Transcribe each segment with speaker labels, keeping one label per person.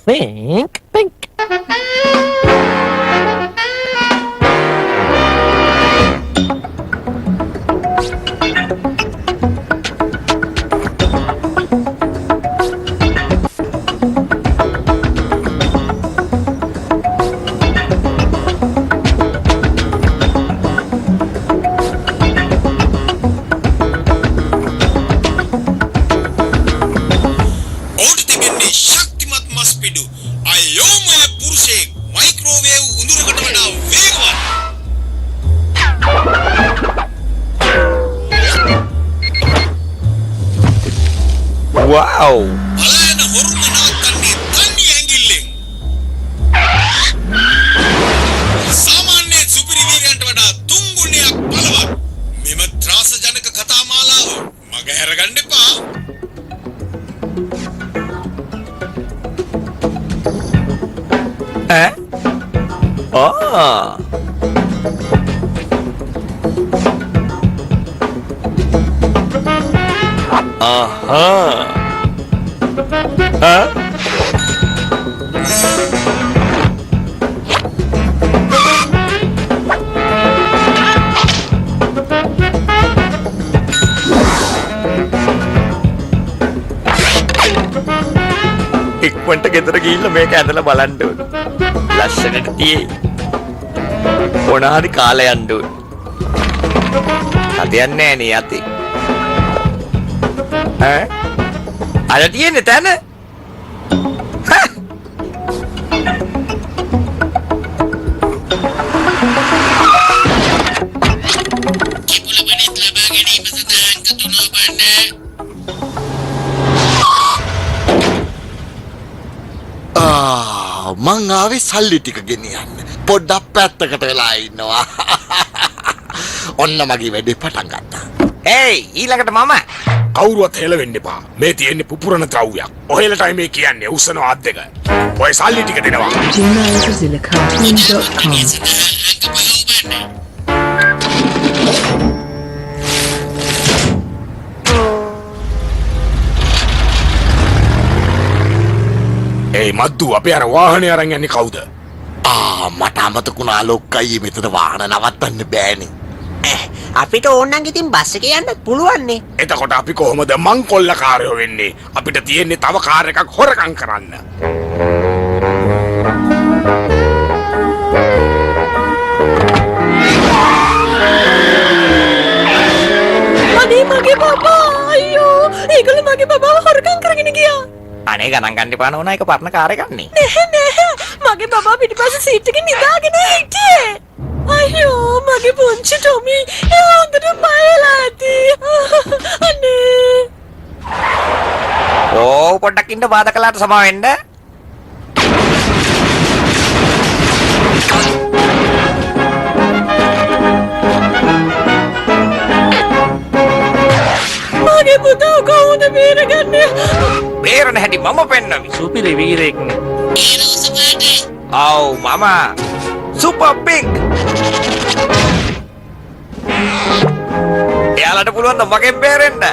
Speaker 1: Think, think.
Speaker 2: ඔවුන්ට තිබෙන්නේ ශක්තිමත් මස් පිඩු. අයෝමය පුරුෂයෙක් මයික්‍රෝවේව් උඳුරකට වඩා වේගවත්.
Speaker 1: Wow!
Speaker 2: බලයන හොරුම නවත්තන්නේ තනි ඇඟිල්ලෙන්. සාමාන්‍ය සුපිරි වීරයන්ට වඩා තුන් ගුණයක් බලවත්. මෙම ත්‍රාසජනක කතා මාලාව මග හැරගන්න එපා.
Speaker 1: Eh? Ah! Aha! Huh? ඉක්මනට ගෙදර ගිහිල්ලා මේක ඇදලා බලන්න ඕනේ. ලස්සනට තියෙයි. මොනාරි කාලේ යන්න ඕනේ. හදියන්නේ නැහැ නේ යති. ඈ? අර තියෙන්නේ තැන? හා!
Speaker 2: කිපුල බණිත් ලබා ගැනීම සඳහා අංක 3 ඔබන්න.
Speaker 3: මං ආවේ සල්ලි ටික ගෙනියන්න. පොඩ්ඩක් පැත්තකට වෙලා ඉන්නවා. ඔන්න මගේ වැඩේ පටන් ගත්තා.
Speaker 1: ඒයි ඊළඟට මම
Speaker 4: කවුරුවත් හෙලවෙන්න එපා. මේ තියෙන්නේ පුපුරන ද්‍රව්‍යයක්. ඔහෙලටයි මේ කියන්නේ උස්සනවා අත් දෙක. ඔය සල්ලි ටික දෙනවා.
Speaker 5: gmail@zillicartoon.com.
Speaker 2: සඳහා අංක 5 ඔබන්න.
Speaker 4: ඒ මද්දු අපේ අර වාහනේ අරන් යන්නේ කවුද?
Speaker 3: මට අමතකුණා ලොක්කයි මෙතන වාහන නවත්තන්න බෑනේ.
Speaker 6: අපිට ඕනනම් ඉතින් බස් එකේ යන්නත් පුළුවන් නේ.
Speaker 4: එතකොට අපි කොහොමද මංකොල්ලකාරයෝ වෙන්නේ? අපිට තියෙන්නේ තව කාර් එකක් හොරකම් කරන්න.
Speaker 5: අනේ මගේ බබා අයියෝ ඒගොල්ලෝ මගේ බබාව හොරකම් කරගෙන ගියා.
Speaker 1: අනේ ගණන් ගන්න එපා නෝනා එක පරණ කාර් එකක් නේ.
Speaker 5: නැහැ මගේ බබා පිටිපස්සේ සීට් එකේ නිදාගෙන හිටියේ. අයියෝ මගේ පුංචි ටොමි ඒ හොඳට බයලා ඇති. අනේ
Speaker 1: ඕ පොඩ්ඩක් ඉන්න බාධා කළාට සමා වෙන්න.
Speaker 5: මගේ පුතා කොහොමද බේරගන්නේ?
Speaker 1: බේරණ හැටි මම පෙන්නමි. සුපිරි වීරයෙක් නේ. ආව් මම සුපර් පින්ක්. එයාලට පුළුවන් ද මගෙන් බේරෙන්න?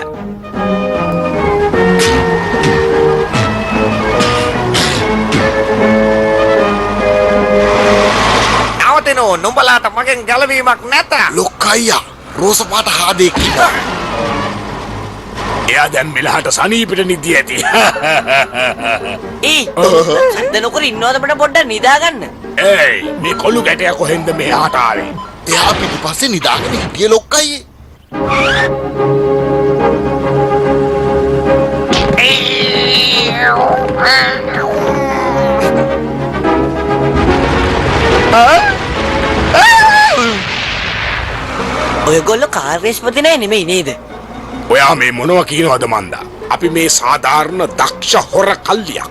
Speaker 1: නවතිනෝ නුඹලාට මගෙන් ගැලවීමක් නැත.
Speaker 3: ලොක්කයියා රෝස පාට හාදේ කිව්වා.
Speaker 4: එයා දැන් මෙලහට සනීපෙට නිදි ඇති.
Speaker 6: සද්ද නොකර ඉන්නවද අපිට පොඩ්ඩක් නිදාගන්න.
Speaker 4: ඒයි මේ කොළු ගැටයා කොහෙන්ද මෙහාට ආවේ?
Speaker 3: එයා පිටිපස්සේ නිදාගෙන හිටියේ ලොක්කයි.
Speaker 6: ඔයගොල්ලෝ කාර් රේස් පොතේ නෑ නෙමෙයි නේද?
Speaker 4: ඔයා මේ මොනවා කියනවද මන්දා? අපි මේ සාධාරණ දක්ෂ හොර කල්ලියක්.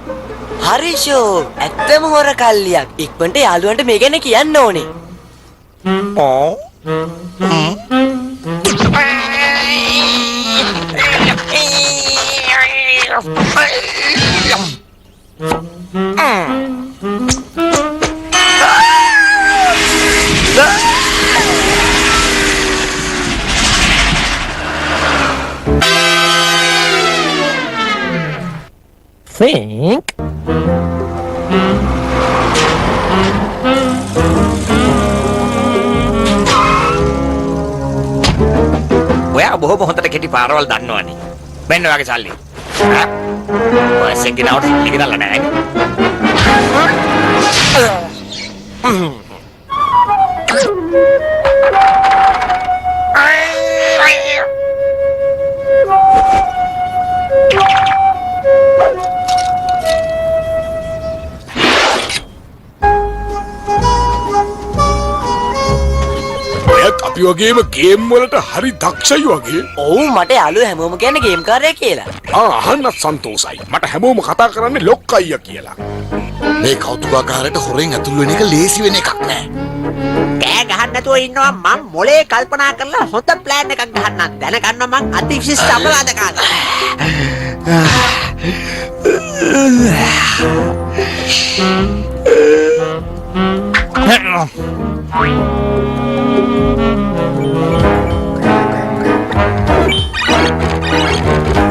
Speaker 6: හරිෂෝ ඇත්තම හොර කල්ලියක්. ඉක්මනට යාළුවන්ට මේ ගැන කියන්න ඕනේ.
Speaker 1: ඕ think බොහොම හොඳට කෙටි පාරවල් දන්නවනේ. මෙන්න ඔයගේ සල්ලි. බස් එකේ නවට සල්ලි ගෙනල්ලා නැහැ.
Speaker 4: අපි වගේම ගේම් වලට හරි දක්ෂයි වගේ.
Speaker 6: ඔව් මට යාළුවෝ හැමෝම කියන්නේ ගේම් කාරය කියලා.
Speaker 4: අහන්න සන්තෝසයි. මට හැමෝම කතා කරන්නේ ලොක් අයියා කියලා.
Speaker 3: මේ කෞතුකාගාරයට හොරෙන් ඇතුල් වෙන එක ලේසි වෙන එකක් නෑ.
Speaker 7: කෑ ගහන්න නැතුව ඉන්නවා මම මොලේ කල්පනා කරලා හොඳ ප්ලෑන් එකක් ගහන්නම්. දැනගන්නවා මං අතිවිශිෂ්ට අපරාධකාරයෙක්.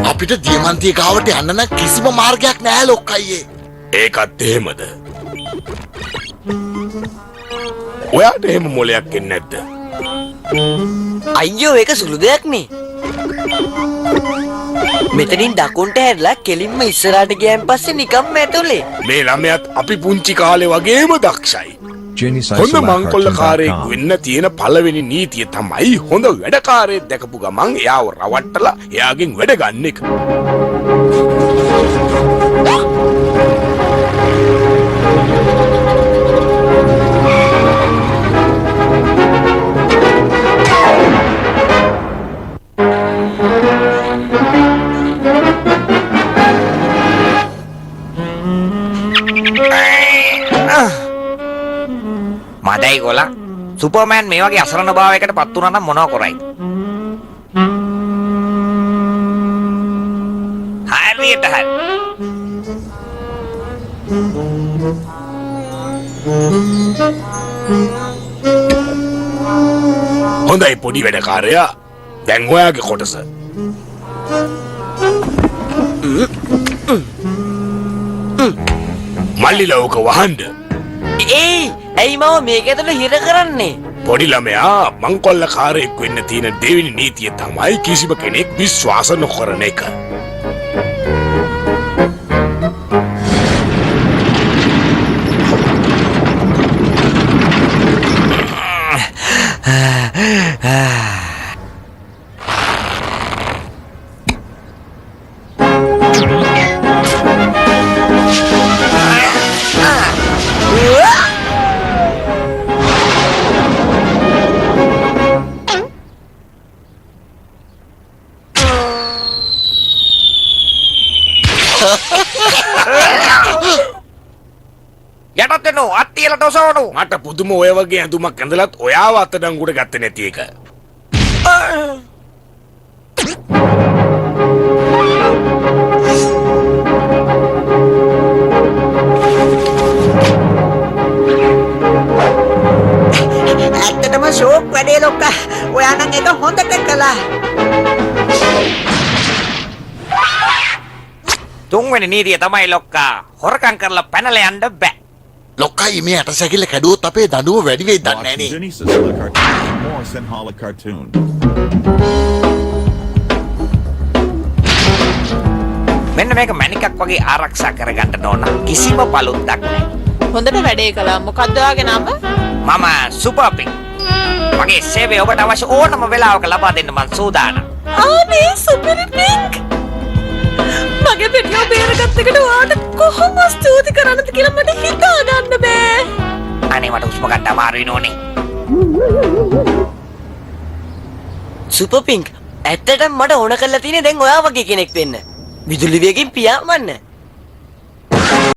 Speaker 3: අපිට දියමන්තිය ගාවට යන්න නම් කිසිම මාර්ගයක් නෑ ලොක්කයියේ.
Speaker 4: ඒකත් එහෙමද? ඔයාට එහෙම මොලයක් එන්නේ නැද්ද?
Speaker 6: අයියෝ ඒක සුළු දෙයක් නේ. මෙතනින් දකුණට හැරිලා කෙලින්ම ඉස්සරහට ගියන් පස්සේ නිකම්ම ඇතුලේ.
Speaker 4: මේ ළමයාත් අපි පුංචි කාලේ වගේම දක්ෂයි. හොඳ මංකොල්ලකාරයෙක් වෙන්න තියෙන පළවෙනි නීතිය තමයි හොඳ වැඩකාරයෙක් දැකපු ගමන් එයාව රවට්ටලා එයාගෙන් වැඩ ගන්න එක.
Speaker 1: මදයි ගොලා සුපර්මෑන් මේ වගේ අසරණ භාවයකට පත් වුණා නම් මොනව කරයිද? හරියට හරි.
Speaker 4: හොඳයි පොඩි වැඩකාරයා. දැන් ඔයාගේ කොටස. මල්ලිලා ඕක වහන්න.
Speaker 6: ඇයි මම මේක ඇතුළේ හිර කරන්නේ?
Speaker 4: පොඩි ළමයා මංකොල්ලකාරයෙක් වෙන්න තියෙන දෙවෙනි නීතිය තමයි කිසිම කෙනෙක් විශ්වාස නොකරන එක.
Speaker 1: යටත් වෙනෝ අත්තියලට ඔසවනෝ.
Speaker 4: මට පුදුම ඔය වගේ ඇඳුමක් ඇඳලත් ඔයාව අතඩංගුවට ගත්තේ නැති එක.
Speaker 7: ඇත්තටම ෂෝක් වැඩේ ලොක්කා. ඔයා නම් ඒක හොඳට කළා.
Speaker 1: තුන්වෙනි නීතිය තමයි ලොක්කා. හොරකම් කරලා පැනලා යන්න බෑ.
Speaker 3: ලොක්කයි මේ අටසැකිල්ල කැඩුවොත් අපේ දඬුව වැඩි වෙයි දන්නේ
Speaker 8: Watch
Speaker 3: නෑනේ.
Speaker 8: Denise Azilla cartoon, more Sinhala cartoon.
Speaker 1: මෙන්න මේක මැණිකක් වගේ ආරක්ෂා කරගන්න ඕන. කිසිම පළුද්දක් නැහැ.
Speaker 5: හොඳට වැඩේ කළා. මොකද්ද ඔයාගේ නම?
Speaker 1: මම සුපර් පිංක්. මගේ සේවය ඔබට අවශ්‍ය ඕනම වෙලාවක ලබා දෙන්න මං සූදානම්.
Speaker 5: ආනේ සුපර් පිංක්. මගේ පිටියෝ බේරගත්ත එකට ඔයාට කොහොම ස්තුති කරන්නද කියලා මට හිතා ගන්න බෑ.
Speaker 1: අනේ මට උස්ම ගන්න අමාරුයි නෝනේ.
Speaker 6: සුපර් පිංක් ඇත්තටම මට ඕන කරලා තියෙන්නේ දැන් ඔයා වගේ කෙනෙක් වෙන්න. විදුලි වේගෙන් පියාඹන්න.